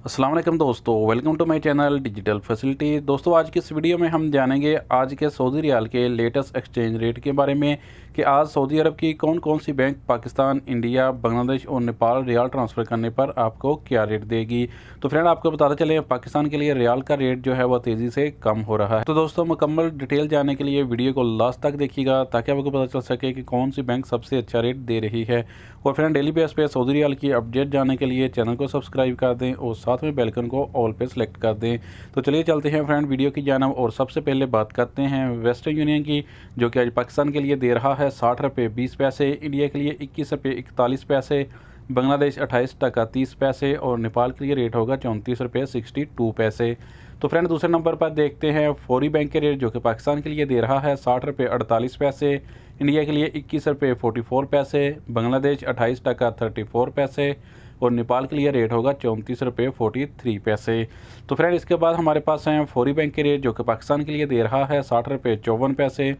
अस्सलाम वालेकुम दोस्तों, welcome to my channel digital facility. दोस्तों, आज की इस वीडियो में हम जानेंगे आज के सऊदी रियाल के लेटेस्ट एक्सचेंज रेट के बारे में कि आज सऊदी अरब की कौन कौन सी बैंक पाकिस्तान, इंडिया, बांग्लादेश और नेपाल रियाल ट्रांसफ़र करने पर आपको क्या रेट देगी। तो फ्रेंड, आपको बताते चले पाकिस्तान के लिए रियाल का रेट जो है वह तेज़ी से कम हो रहा है। तो दोस्तों, मुकम्मल डिटेल जानने के लिए वीडियो को लास्ट तक देखिएगा ताकि आपको पता चल सके कि कौन सी बैंक सबसे अच्छा रेट दे रही है। और फ्रेंड, डेली बेस पे सऊदी रियाल की अपडेट जानने के लिए चैनल को सब्सक्राइब कर दें और साथ में बेल आइकन को ऑल पे सेलेक्ट कर दें। तो चलिए चलते हैं फ्रेंड वीडियो की जानब और सबसे पहले बात करते हैं वेस्टर्न यूनियन की, जो कि आज पाकिस्तान के लिए दे रहा है 60 रुपये 20 पैसे, इंडिया के लिए 21 रुपये 41 पैसे, बांग्लादेश 28 टका 30 पैसे और नेपाल के लिए रेट होगा 34 रुपये 62 पैसे। तो फ्रेंड, दूसरे नंबर पर देखते हैं फौरी बैंक के रेट, जो कि पाकिस्तान के लिए दे रहा है 60 रुपये 48 पैसे, इंडिया के लिए 21 रुपये 44 पैसे, बांग्लादेश 28 टका 34 पैसे और नेपाल के लिए रेट होगा 34 रुपये 43 पैसे। तो फ्रेंड, इसके बाद हमारे पास हैं फौरी बैंक के रेट, जो कि पाकिस्तान के लिए दे रहा है 60 रुपये 54 पैसे,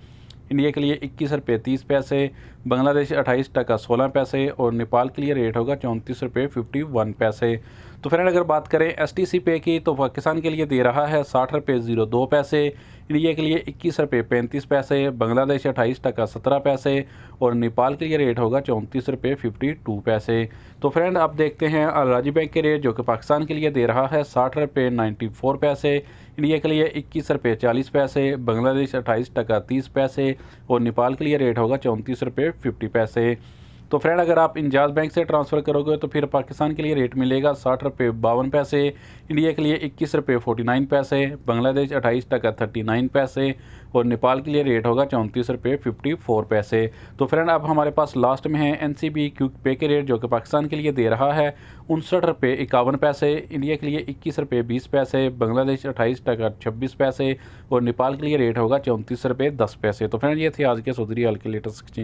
इंडिया के लिए 21 रुपये 30 पैसे, बांग्लादेश 28 टका 16 पैसे और नेपाल के लिए रेट होगा 34 रुपये 51 पैसे। तो फ्रेंड, अगर बात करें STC पे की, तो पाकिस्तान के लिए दे रहा है 60 रुपये 02 पैसे, इंडिया के लिए 21 रुपये 35 पैसे, बांग्लादेश 28 टका 17 पैसे और नेपाल के लिए रेट होगा 34 रुपये 52 पैसे। तो फ्रेंड, आप देखते हैं अल-राजी बैंक के रेट, जो कि पाकिस्तान के लिए दे रहा है 60 रुपये 94 पैसे, इंडिया के लिए 21 रुपये 40 पैसे, बांग्लादेश 28 टका 30 पैसे और नेपाल के लिए रेट होगा 34 रुपये 50 पैसे। तो फ्रेंड, अगर आप इंजाज बैंक से ट्रांसफ़र करोगे तो फिर पाकिस्तान के लिए रेट मिलेगा 60 रुपये 52 पैसे, इंडिया के लिए 21 रुपये 49 पैसे, बांग्लादेश 28 टका 39 पैसे और नेपाल के लिए रेट होगा 34 रुपये 54 पैसे। तो फ्रेंड, अब हमारे पास लास्ट में है NCB क्विक पे के रेट, जो कि पाकिस्तान के लिए दे रहा है 59 रुपये 51 पैसे, इंडिया के लिए 21 रुपये 20 पैसे, बांग्लादेश 28 टका 26 पैसे और नेपाल के लिए रेट होगा 34 रुपये 10 पैसे। तो फ्रेंड, ये थे आज के सऊदी रियाल के लेटेस्ट